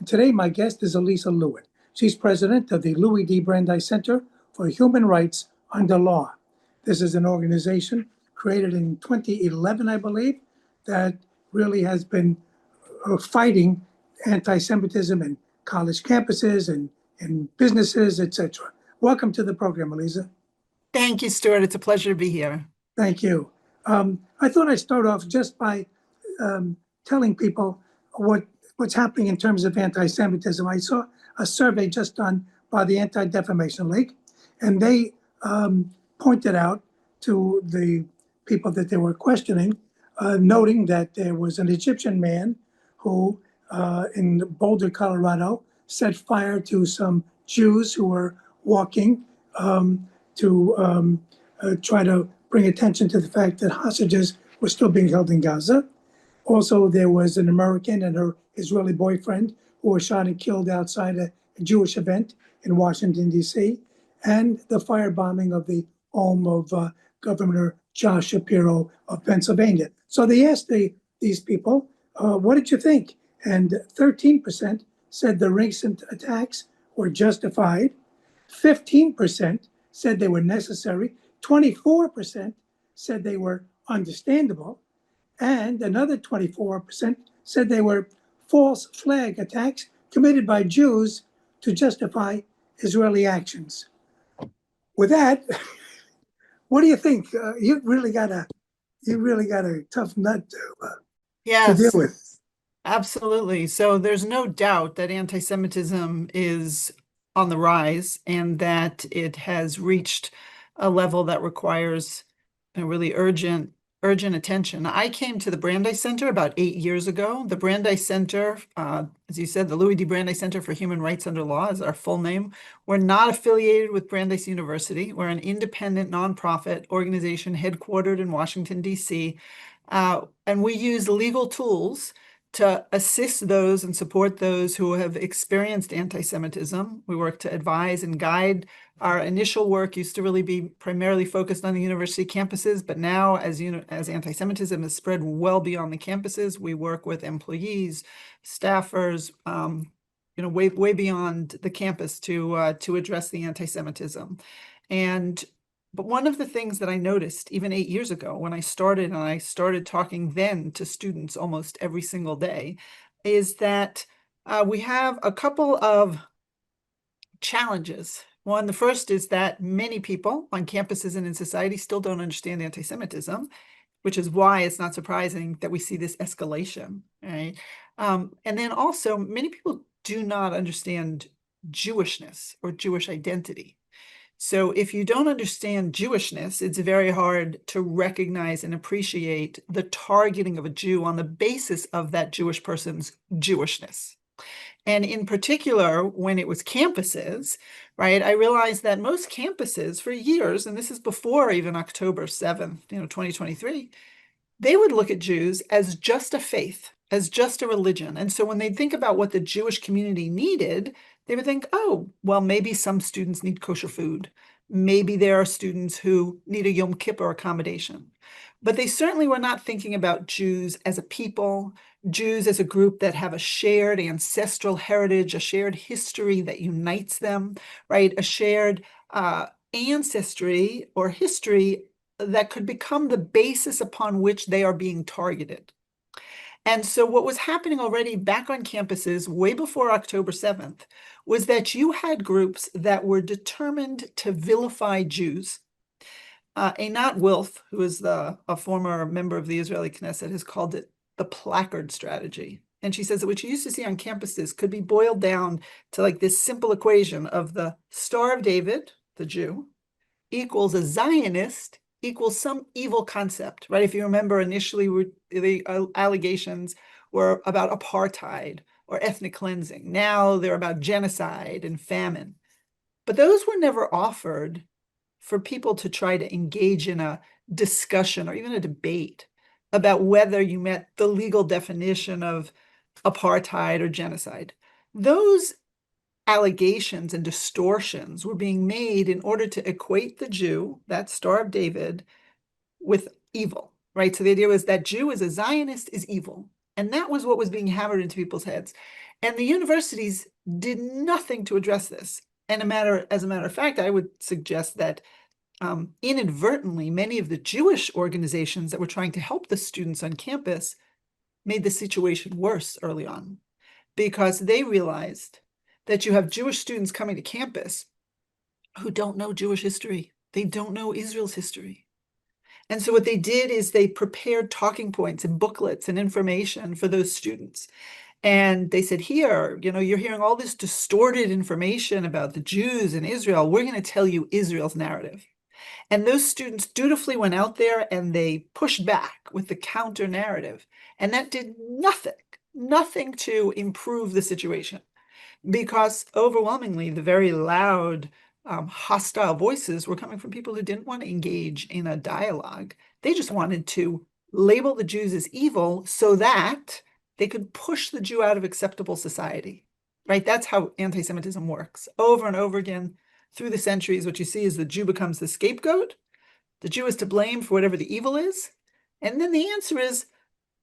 today, my guest is Alyza Lewin. She's president of the Louis D. Brandeis Center for Human Rights Under Law. This is an organization created in 2011, I believe, that really has been fighting anti-Semitism in college campuses and businesses, etc. Welcome to the program, Alyza. Thank you, Stewart. It's a pleasure to be here. Thank you. I thought I'd start off just by telling people what's happening in terms of anti-Semitism. I saw a survey just done by the Anti-Defamation League, and they pointed out to the people that they were questioning, noting that there was an Egyptian man who, in Boulder, Colorado, set fire to some Jews who were walking to try to bring attention to the fact that hostages were still being held in Gaza. Also, there was an American and her Israeli boyfriend who were shot and killed outside a Jewish event in Washington, D.C., and the firebombing of the home of Governor Josh Shapiro of Pennsylvania. So they asked these people, what did you think? And 13% said the recent attacks were justified. 15% said they were necessary. 24% said they were understandable. And another 24% said they were false flag attacks committed by Jews to justify Israeli actions. With that, what do you think? You really got a tough nut to deal with. Absolutely. So there's no doubt that anti-Semitism is on the rise and that it has reached a level that requires a really urgent attention. I came to the Brandeis Center about 8 years ago. The Brandeis Center, as you said, the Louis D. Brandeis Center for Human Rights Under Law is our full name. We're not affiliated with Brandeis University. We're an independent nonprofit organization headquartered in Washington, D.C., and we use legal tools to assist those and support those who have experienced anti-Semitism. We work to advise and guide. Our initial work used to really be primarily focused on the university campuses, but now as anti-Semitism has spread well beyond the campuses, we work with employees, staffers, way beyond the campus to address the anti-Semitism. But one of the things that I noticed even 8 years ago when I started talking then to students almost every single day, is that we have a couple of challenges. One, the first is that many people on campuses and in society still don't understand anti-Semitism, which is why it's not surprising that we see this escalation, right? And then also many people do not understand Jewishness or Jewish identity. So if you don't understand Jewishness, it's very hard to recognize and appreciate the targeting of a Jew on the basis of that Jewish person's Jewishness. And in particular, when it was campuses, right, I realized that most campuses for years, and this is before even October 7th, 2023, they would look at Jews as just a faith, as just a religion. And so when they think about what the Jewish community needed, they would think, oh, well, maybe some students need kosher food. Maybe there are students who need a Yom Kippur accommodation. But they certainly were not thinking about Jews as a people, Jews as a group that have a shared ancestral heritage, a shared history that unites them, right? A shared ancestry or history that could become the basis upon which they are being targeted. And so what was happening already back on campuses way before October 7th was that you had groups that were determined to vilify Jews. Einat Wilf, who is a former member of the Israeli Knesset, has called it the placard strategy. And she says that what you used to see on campuses could be boiled down to like this simple equation of the Star of David, the Jew, equals a Zionist equals some evil concept, right? If you remember, initially the allegations were about apartheid or ethnic cleansing. Now they're about genocide and famine. But those were never offered for people to try to engage in a discussion or even a debate about whether you met the legal definition of apartheid or genocide. Those allegations and distortions were being made in order to equate the Jew, that Star of David, with evil, right? So the idea was that Jew as a Zionist is evil. And that was what was being hammered into people's heads. And the universities did nothing to address this. And as a matter of fact, I would suggest that inadvertently, many of the Jewish organizations that were trying to help the students on campus made the situation worse early on, because they realized that you have Jewish students coming to campus who don't know Jewish history. They don't know Israel's history. And so what they did is they prepared talking points and booklets and information for those students. And they said, here, you're hearing all this distorted information about the Jews in Israel. We're going to tell you Israel's narrative. And those students dutifully went out there and they pushed back with the counter narrative. And that did nothing to improve the situation, because overwhelmingly the very loud, hostile voices were coming from people who didn't want to engage in a dialogue. They just wanted to label the Jews as evil so that they could push the Jew out of acceptable society, right? That's how anti-Semitism works. Over and over again through the centuries, what you see is the Jew becomes the scapegoat. The Jew is to blame for whatever the evil is. And then the answer is,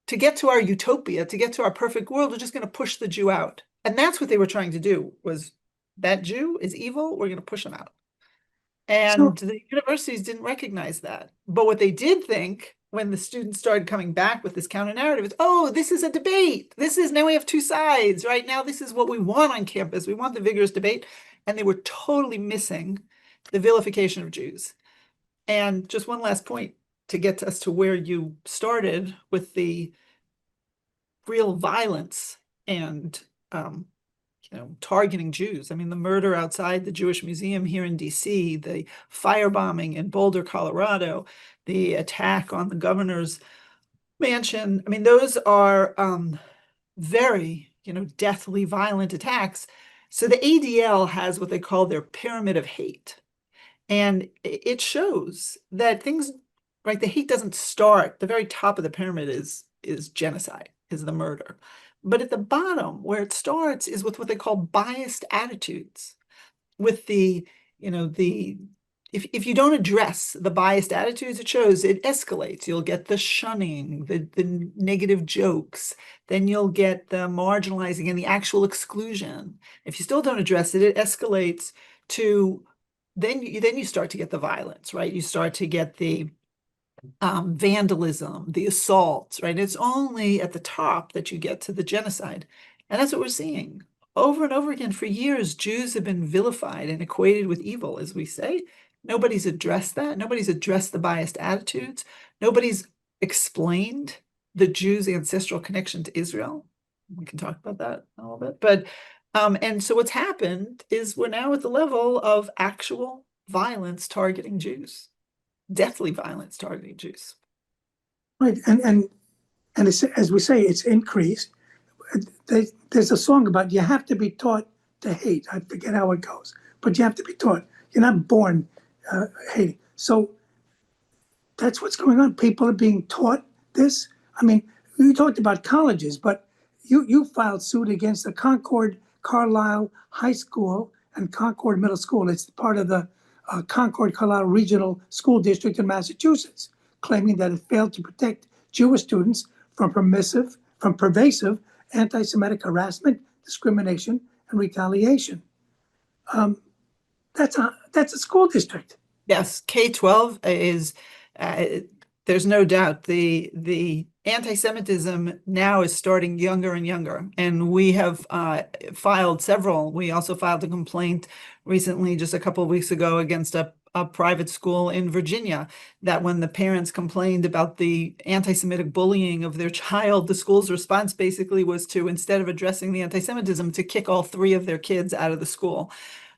to get to our utopia, to get to our perfect world, we're just going to push the Jew out. And that's what they were trying to do, was that Jew is evil, we're going to push him out. And So, the universities didn't recognize that. But what they did think when the students started coming back with this counter narrative is, oh, this is a debate. Now we have two sides, right? Now this is what we want on campus. We want the vigorous debate. And they were totally missing the vilification of Jews. And just one last point to get us to where you started with the real violence and targeting Jews. I mean, the murder outside the Jewish Museum here in DC, the firebombing in Boulder, Colorado, the attack on the governor's mansion. I mean, those are very, deathly violent attacks. So the ADL has what they call their pyramid of hate. And it shows that things, right, the hate doesn't start, the very top of the pyramid is genocide, is the murder. But at the bottom, where it starts, is with what they call biased attitudes. With if you don't address the biased attitudes, it shows, it escalates. You'll get the shunning, the negative jokes, then you'll get the marginalizing and the actual exclusion. If you still don't address it, it escalates to, then you start to get the violence, right? You start to get the vandalism, the assaults, right? It's only at the top that you get to the genocide. And that's what we're seeing over and over again. For years, Jews have been vilified and equated with evil, as we say. Nobody's addressed that. Nobody's addressed the biased attitudes. Nobody's explained the Jews' ancestral connection to Israel. We can talk about that a little bit. But and so what's happened is we're now at the level of actual violence targeting Jews. Deathly violence targeting Jews. right, and it's, as we say, it's increased. There's a song about you have to be taught to hate. I forget how it goes, but you have to be taught. You're not born hating. So that's what's going on. People are being taught this. I mean, you talked about colleges, but you filed suit against the Concord Carlisle High School and Concord Middle School. It's part of the Concord Carlisle Regional School District in Massachusetts, claiming that it failed to protect Jewish students from pervasive anti-Semitic harassment, discrimination, and retaliation. That's a school district. Yes, K-12 is, there's no doubt, the anti-Semitism now is starting younger and younger. And we have filed several. We also filed a complaint recently, just a couple of weeks ago, against a private school in Virginia, that when the parents complained about the anti-Semitic bullying of their child, the school's response basically was to, instead of addressing the anti-Semitism, to kick all three of their kids out of the school.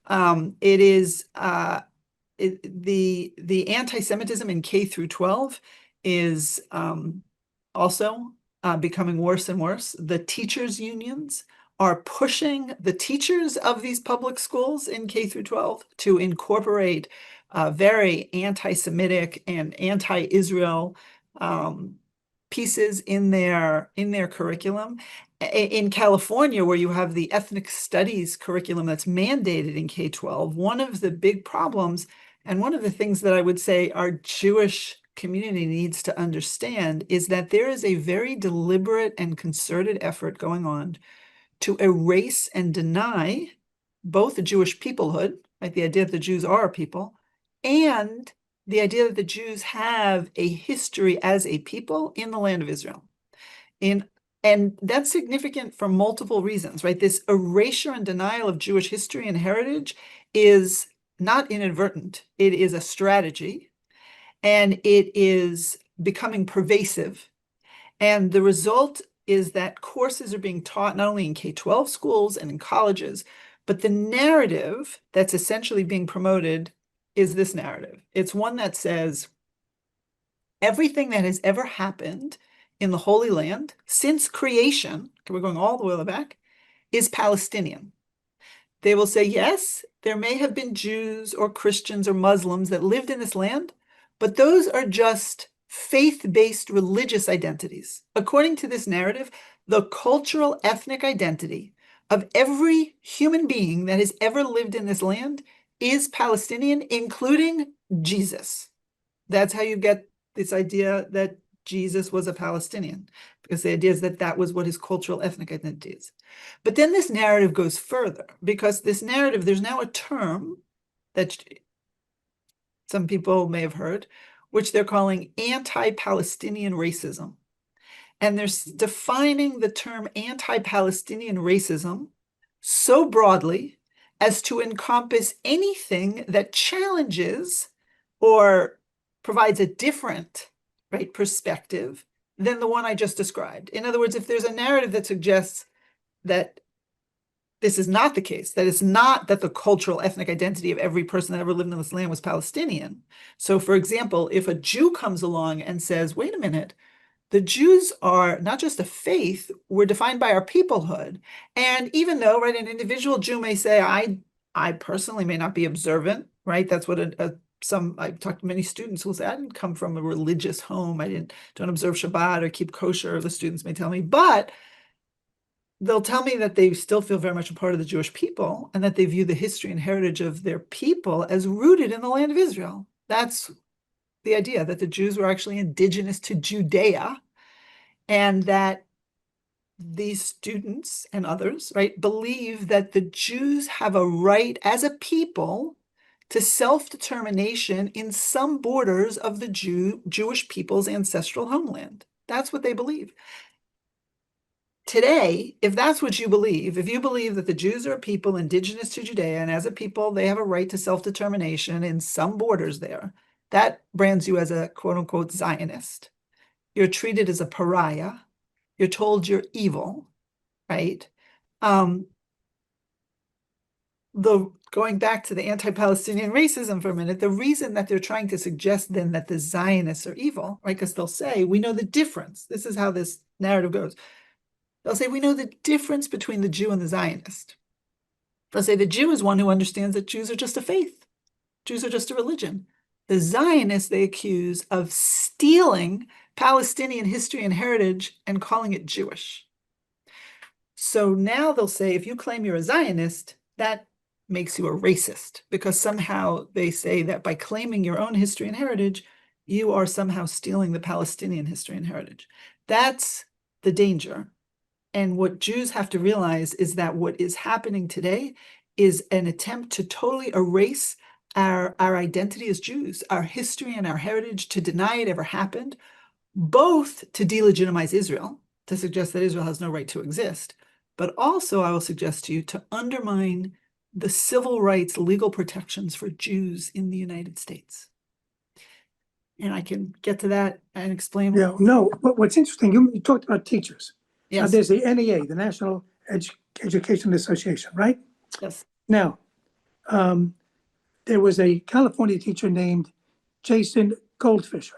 It is the anti-Semitism in K through 12 is also becoming worse and worse. The teachers' unions are pushing the teachers of these public schools in K through 12 to incorporate very anti-Semitic and anti-Israel pieces in their curriculum. In California, where you have the ethnic studies curriculum that's mandated in K-12, one of the big problems, and one of the things that I would say our Jewish community needs to understand, is that there is a very deliberate and concerted effort going on to erase and deny both the Jewish peoplehood, right, the idea that the Jews are a people, and the idea that the Jews have a history as a people in the land of Israel. And that's significant for multiple reasons, right? This erasure and denial of Jewish history and heritage is not inadvertent. It is a strategy, and it is becoming pervasive. And the result is that courses are being taught not only in K-12 schools and in colleges, but the narrative that's essentially being promoted is this narrative. It's one that says everything that has ever happened in the Holy Land since creation, we're going all the way back, is Palestinian. They will say, yes, there may have been Jews or Christians or Muslims that lived in this land, but those are just faith-based religious identities. According to this narrative, the cultural ethnic identity of every human being that has ever lived in this land is Palestinian, including Jesus. That's how you get this idea that Jesus was a Palestinian, because the idea is that that was what his cultural ethnic identity is. But then this narrative goes further, because this narrative, there's now a term that some people may have heard, which they're calling anti-Palestinian racism. And they're defining the term anti-Palestinian racism so broadly as to encompass anything that challenges or provides a different, right, perspective than the one I just described. In other words, if there's a narrative that suggests that this is not the case, that it's not that the cultural ethnic identity of every person that ever lived in this land was Palestinian. So for example, if a Jew comes along and says, wait a minute, the Jews are not just a faith, we're defined by our peoplehood. And even though, right, an individual Jew may say, I personally may not be observant, right? That's what I've talked to many students who say, I didn't come from a religious home. Don't observe Shabbat or keep kosher, the students may tell me, but they'll tell me that they still feel very much a part of the Jewish people and that they view the history and heritage of their people as rooted in the land of Israel. That's the idea, that the Jews were actually indigenous to Judea, and that these students and others, right, believe that the Jews have a right as a people to self-determination in some borders of the Jewish people's ancestral homeland. That's what they believe. Today, if that's what you believe, if you believe that the Jews are a people indigenous to Judea, and as a people, they have a right to self-determination in some borders there, that brands you as a quote-unquote Zionist. You're treated as a pariah. You're told you're evil, right? Going back to the anti-Palestinian racism for a minute, the reason that they're trying to suggest then that the Zionists are evil, right? Because they'll say, we know the difference. This is how this narrative goes. They'll say, we know the difference between the Jew and the Zionist. They'll say the Jew is one who understands that Jews are just a faith. Jews are just a religion. The Zionists they accuse of stealing Palestinian history and heritage and calling it Jewish. So now they'll say, if you claim you're a Zionist, that makes you a racist, because somehow they say that by claiming your own history and heritage, you are somehow stealing the Palestinian history and heritage. That's the danger. And what Jews have to realize is that what is happening today is an attempt to totally erase our identity as Jews, our history and our heritage, to deny it ever happened, both to delegitimize Israel, to suggest that Israel has no right to exist, but also, I will suggest to you, to undermine the civil rights legal protections for Jews in the United States. And I can get to that and explain. Yeah, no, but what's interesting, you talked about teachers. Yes. There's the NEA, the National Education Association, right? Yes. Now, there was a California teacher named Jason Goldfisher,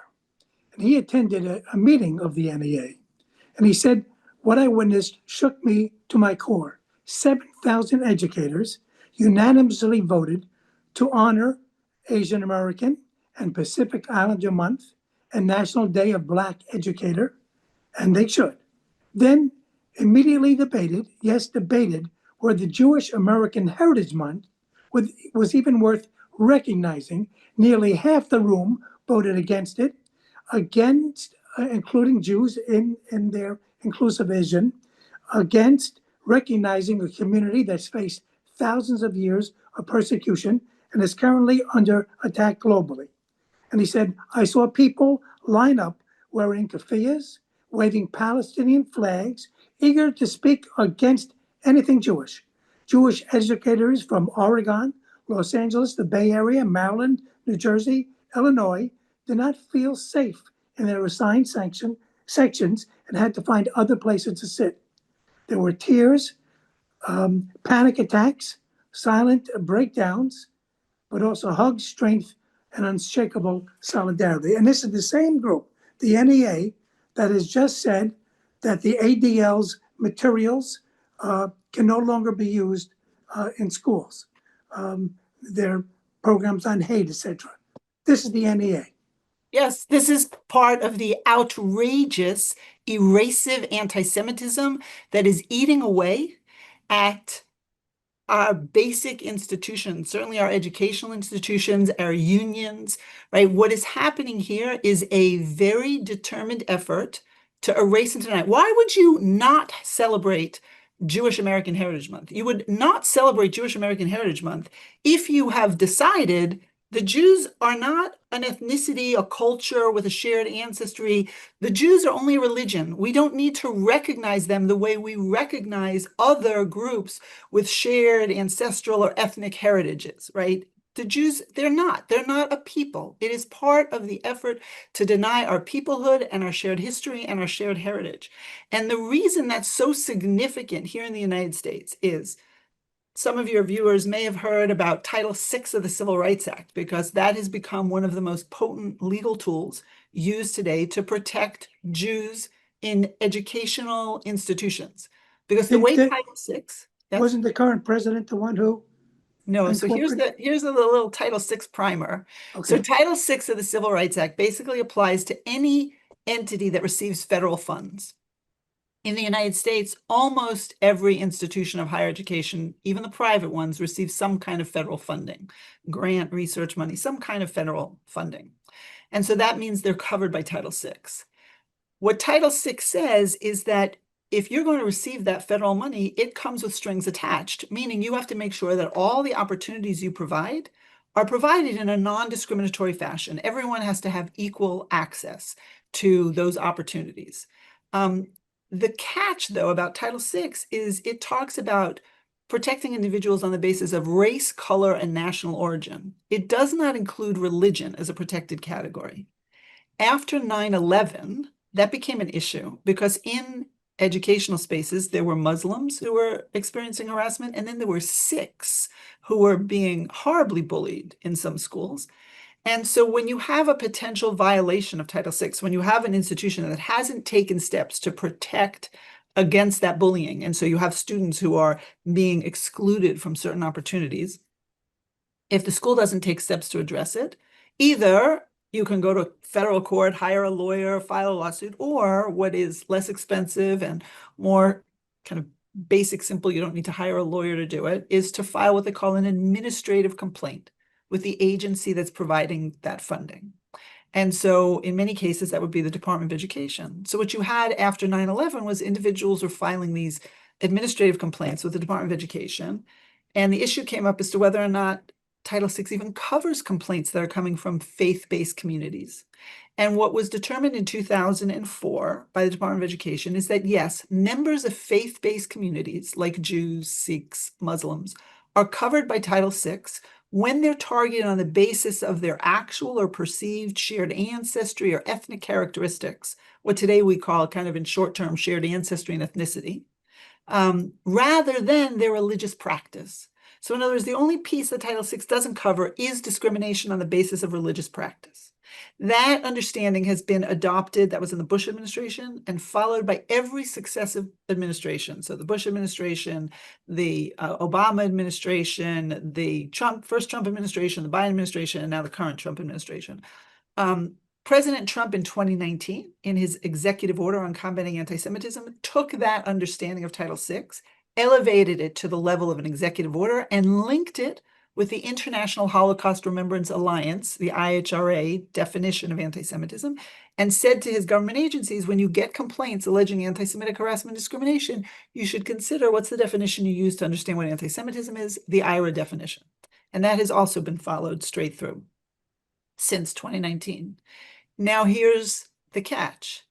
and he attended a meeting of the NEA, and he said, what I witnessed shook me to my core. 7,000 educators unanimously voted to honor Asian American and Pacific Islander Month and National Day of Black Educator, and they should. Then immediately debated whether Jewish American Heritage Month was even worth recognizing. Nearly half the room voted against it, including Jews in their inclusive vision, against recognizing a community that's faced thousands of years of persecution and is currently under attack globally. And he said, I saw people line up wearing keffiyehs, waving Palestinian flags, eager to speak against anything Jewish. Jewish educators from Oregon, Los Angeles, the Bay Area, Maryland, New Jersey, Illinois did not feel safe in their assigned sections and had to find other places to sit. There were tears, panic attacks, silent breakdowns, but also hugs, strength, and unshakable solidarity. And this is the same group, the NEA, that has just said that the ADL's materials can no longer be used in schools. Their programs on hate, etc. This is the NEA. Yes, this is part of the outrageous, erasive anti-Semitism that is eating away at our basic institutions, certainly our educational institutions, our unions, right? What is happening here is a very determined effort to erase and deny. Why would you not celebrate Jewish American Heritage Month? You would not celebrate Jewish American Heritage Month if you have decided the Jews are not an ethnicity, a culture with a shared ancestry. The Jews are only a religion. We don't need to recognize them the way we recognize other groups with shared ancestral or ethnic heritages, right? The Jews, they're not a people. It is part of the effort to deny our peoplehood and our shared history and our shared heritage. And the reason that's so significant here in the United States is some of your viewers may have heard about Title VI of the Civil Rights Act, because that has become one of the most potent legal tools used today to protect Jews in educational institutions. Because the way Title VI... Yes? Wasn't the current president the one who... No, so here's the little Title VI primer. Okay. So Title VI of the Civil Rights Act basically applies to any entity that receives federal funds. In the United States, almost every institution of higher education, even the private ones, receive some kind of federal funding, grant, research money, some kind of federal funding. And so that means they're covered by Title VI. What Title VI says is that if you're going to receive that federal money, it comes with strings attached, meaning you have to make sure that all the opportunities you provide are provided in a non-discriminatory fashion. Everyone has to have equal access to those opportunities. The catch, though, about Title VI is it talks about protecting individuals on the basis of race, color, and national origin. It does not include religion as a protected category. After 9/11, that became an issue because in educational spaces, there were Muslims who were experiencing harassment, and then there were Sikhs who were being horribly bullied in some schools. And so when you have a potential violation of Title VI, when you have an institution that hasn't taken steps to protect against that bullying, and so you have students who are being excluded from certain opportunities, if the school doesn't take steps to address it, either you can go to federal court, hire a lawyer, file a lawsuit, or what is less expensive and more kind of basic, simple, you don't need to hire a lawyer to do it, is to file what they call an administrative complaint with the agency that's providing that funding. And so in many cases, that would be the Department of Education. So what you had after 9/11 was individuals were filing these administrative complaints with the Department of Education. And the issue came up as to whether or not Title VI even covers complaints that are coming from faith-based communities. And what was determined in 2004 by the Department of Education is that, yes, members of faith-based communities like Jews, Sikhs, Muslims are covered by Title VI when they're targeted on the basis of their actual or perceived shared ancestry or ethnic characteristics, what today we call kind of in short term shared ancestry and ethnicity, rather than their religious practice. So in other words, the only piece that Title VI doesn't cover is discrimination on the basis of religious practice. That understanding has been adopted, that was in the Bush administration, and followed by every successive administration. So the Bush administration, the Obama administration, the first Trump administration, the Biden administration, and now the current Trump administration. President Trump in 2019, in his executive order on combating anti-Semitism, took that understanding of Title VI, elevated it to the level of an executive order, and linked it with the International Holocaust Remembrance Alliance, the IHRA definition of anti-Semitism, and said to his government agencies, when you get complaints alleging anti-Semitic harassment and discrimination, you should consider what's the definition you use to understand what anti-Semitism is, the IHRA definition. And that has also been followed straight through since 2019. Now, here's the catch.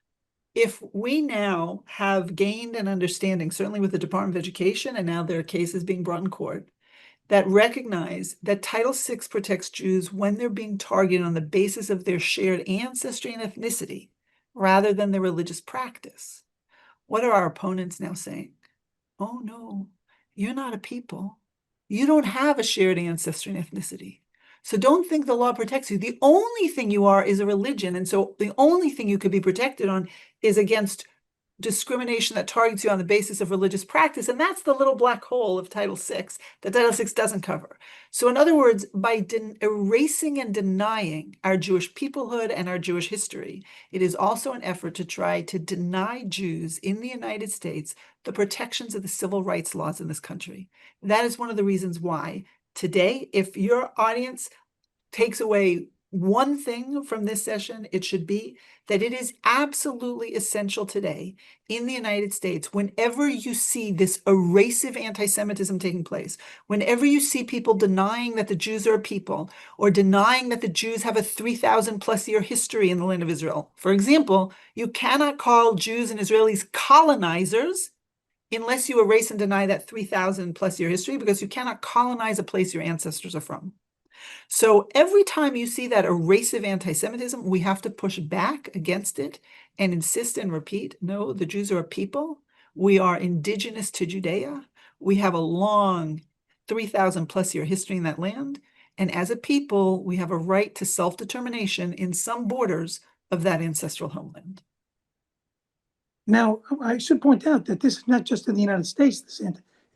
If we now have gained an understanding, certainly with the Department of Education, and now there are cases being brought in court, that recognize that Title VI protects Jews when they're being targeted on the basis of their shared ancestry and ethnicity, rather than their religious practice. What are our opponents now saying? Oh no, you're not a people. You don't have a shared ancestry and ethnicity. So don't think the law protects you. The only thing you are is a religion. And so the only thing you could be protected on is against discrimination that targets you on the basis of religious practice. And that's the little black hole of Title VI that Title VI doesn't cover. So in other words, by erasing and denying our Jewish peoplehood and our Jewish history, it is also an effort to try to deny Jews in the United States the protections of the civil rights laws in this country. That is one of the reasons why today, if your audience takes away one thing from this session, it should be that it is absolutely essential today in the United States, whenever you see this erasive anti-Semitism taking place, whenever you see people denying that the Jews are a people, or denying that the Jews have a 3,000 plus year history in the land of Israel. For example, you cannot call Jews and Israelis colonizers unless you erase and deny that 3,000 plus year history, because you cannot colonize a place your ancestors are from. So every time you see that erasive anti-Semitism, we have to push back against it and insist and repeat, no, the Jews are a people. We are indigenous to Judea. We have a long 3,000 plus year history in that land. And as a people, we have a right to self-determination in some borders of that ancestral homeland. Now, I should point out that this is not just in the United States,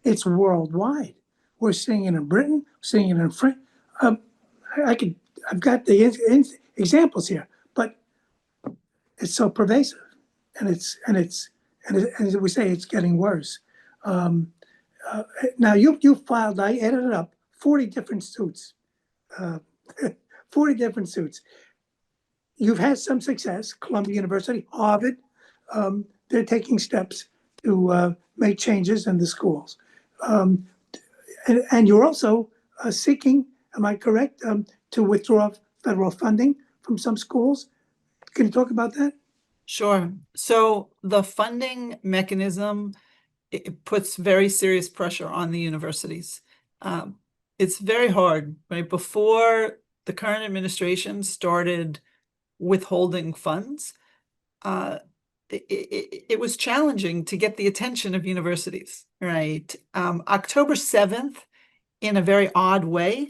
it's worldwide. We're seeing it in Britain, seeing it in France. I've got the examples here, but it's so pervasive, and as we say, it's getting worse. Now you filed, I added up 40 different suits, 40 different suits. You've had some success, Columbia University, Harvard. They're taking steps to make changes in the schools, and you're also seeking. Am I correct, to withdraw federal funding from some schools? Can you talk about that? Sure. So the funding mechanism, it puts very serious pressure on the universities. It's very hard, right? Before the current administration started withholding funds, it was challenging to get the attention of universities, right? October 7th, in a very odd way,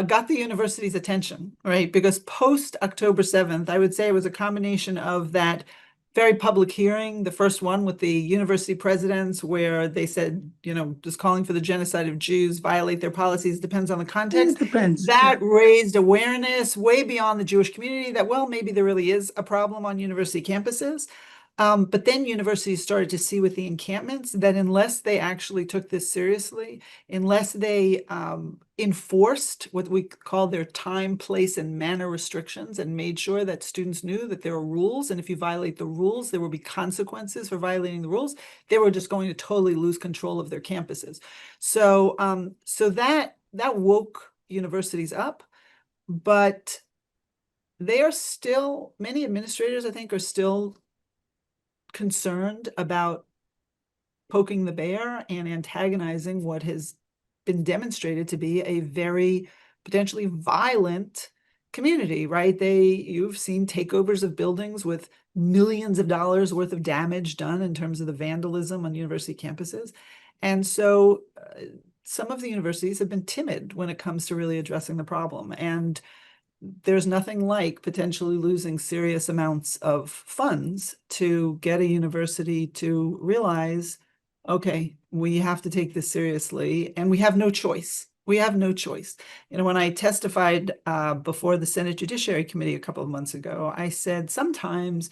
got the university's attention, right? Because post October 7th, I would say it was a combination of that very public hearing, the first one with the university presidents, where they said, just calling for the genocide of Jews, violate their policies, depends on the context. It depends. That raised awareness way beyond the Jewish community that, well, maybe there really is a problem on university campuses. But then universities started to see with the encampments that unless they actually took this seriously, unless they enforced what we call their time, place, and manner restrictions and made sure that students knew that there are rules, and if you violate the rules, there will be consequences for violating the rules, they were just going to totally lose control of their campuses. So, that woke universities up, but they are still, many administrators, I think, are still concerned about poking the bear and antagonizing what has been demonstrated to be a very potentially violent community, right? You've seen takeovers of buildings with millions of dollars worth of damage done in terms of the vandalism on university campuses. And so some of the universities have been timid when it comes to really addressing the problem. And there's nothing like potentially losing serious amounts of funds to get a university to realize, okay, we have to take this seriously, and we have no choice. We have no choice. When I testified before the Senate Judiciary Committee a couple of months ago, I said sometimes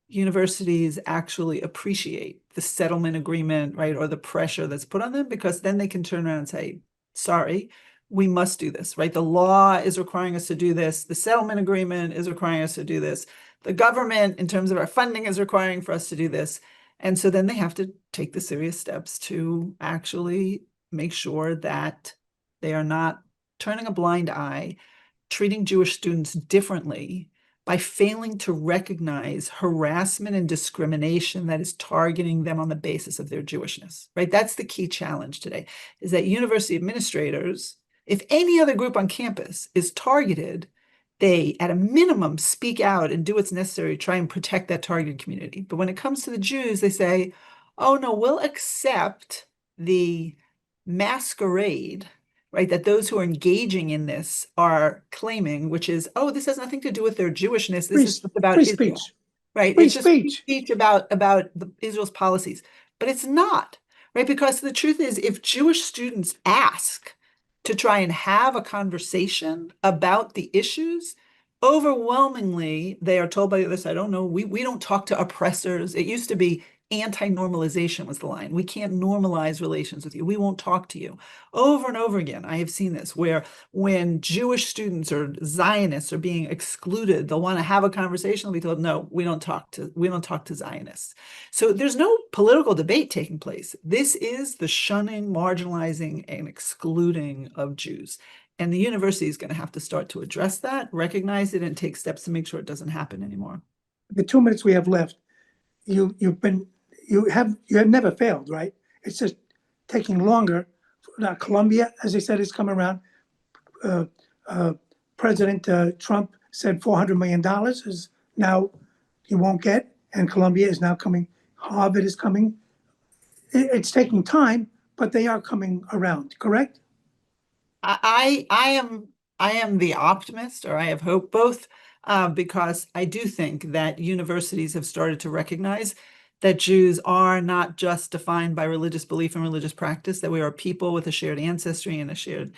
universities actually appreciate the settlement agreement, right, or the pressure that's put on them, because then they can turn around and say, sorry, we must do this, right? The law is requiring us to do this. The settlement agreement is requiring us to do this. The government, in terms of our funding, is requiring for us to do this. And so then they have to take the serious steps to actually make sure that they are not turning a blind eye, treating Jewish students differently by failing to recognize harassment and discrimination that is targeting them on the basis of their Jewishness, right? That's the key challenge today, is that university administrators, if any other group on campus is targeted, they, at a minimum, speak out and do what's necessary to try and protect that targeted community. But when it comes to the Jews, they say, oh no, we'll accept the masquerade, right, that those who are engaging in this are claiming, which is, oh, this has nothing to do with their Jewishness. This is just about free Israel, speech. right? Free It's just free speech. speech about Israel's policies, but it's not, right? Because the truth is, if Jewish students ask to try and have a conversation about the issues, overwhelmingly they are told by the other side, oh no, we don't talk to oppressors. It used to be anti-normalization was the line. We can't normalize relations with you. We won't talk to you. Over and over again, I have seen this, where when Jewish students or Zionists are being excluded, they'll want to have a conversation. They'll be told, no, we don't talk to Zionists. So there's no political debate taking place. This is the shunning, marginalizing, and excluding of Jews. And the university is going to have to start to address that, recognize it, and take steps to make sure it doesn't happen anymore. The 2 minutes we have left, you have never failed, right? It's just taking longer. Now, Colombia, as I said, is coming around. President Trump said $400 million is now he won't get, and Colombia is now coming. Harvard is coming. It's taking time, but they are coming around. Correct? I am the optimist, or I have hope, both because I do think that universities have started to recognize that Jews are not just defined by religious belief and religious practice, that we are people with a shared ancestry and a shared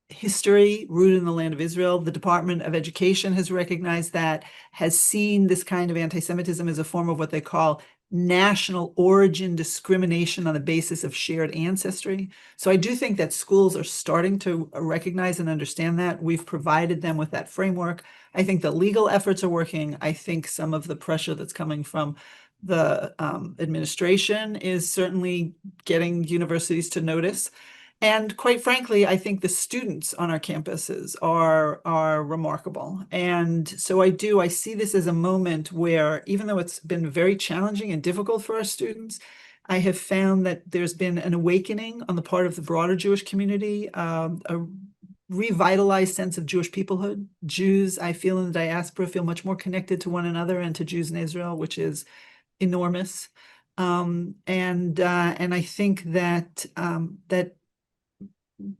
history rooted in the land of Israel. The Department of Education has recognized that, has seen this kind of anti-Semitism as a form of what they call national origin discrimination on the basis of shared ancestry. So I do think that schools are starting to recognize and understand that. We've provided them with that framework. I think the legal efforts are working. I think some of the pressure that's coming from the administration is certainly getting universities to notice. And quite frankly, I think the students on our campuses are remarkable. And so I see this as a moment where, even though it's been very challenging and difficult for our students, I have found that there's been an awakening on the part of the broader Jewish community, a revitalized sense of Jewish peoplehood. Jews, I feel, in the diaspora feel much more connected to one another and to Jews in Israel, which is enormous. And I think that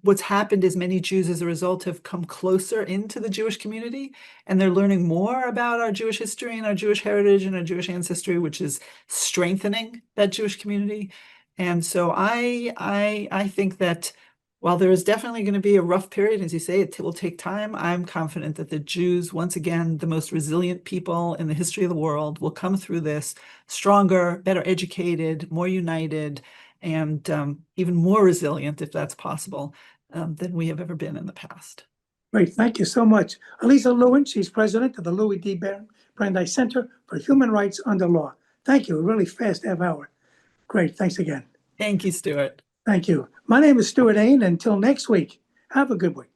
what's happened is many Jews, as a result, have come closer into the Jewish community, and they're learning more about our Jewish history and our Jewish heritage and our Jewish ancestry, which is strengthening that Jewish community. And so I think that while there is definitely going to be a rough period, as you say, it will take time, I'm confident that the Jews, once again, the most resilient people in the history of the world, will come through this stronger, better educated, more united, and even more resilient, if that's possible, than we have ever been in the past. Great. Thank you so much. Alyza Lewin, she's president of the Louis D. Brandeis Center for Human Rights Under Law. Thank you. A really fast half hour. Great. Thanks again. Thank you, Stewart. Thank you. My name is Stewart Ain. Until next week, have a good week.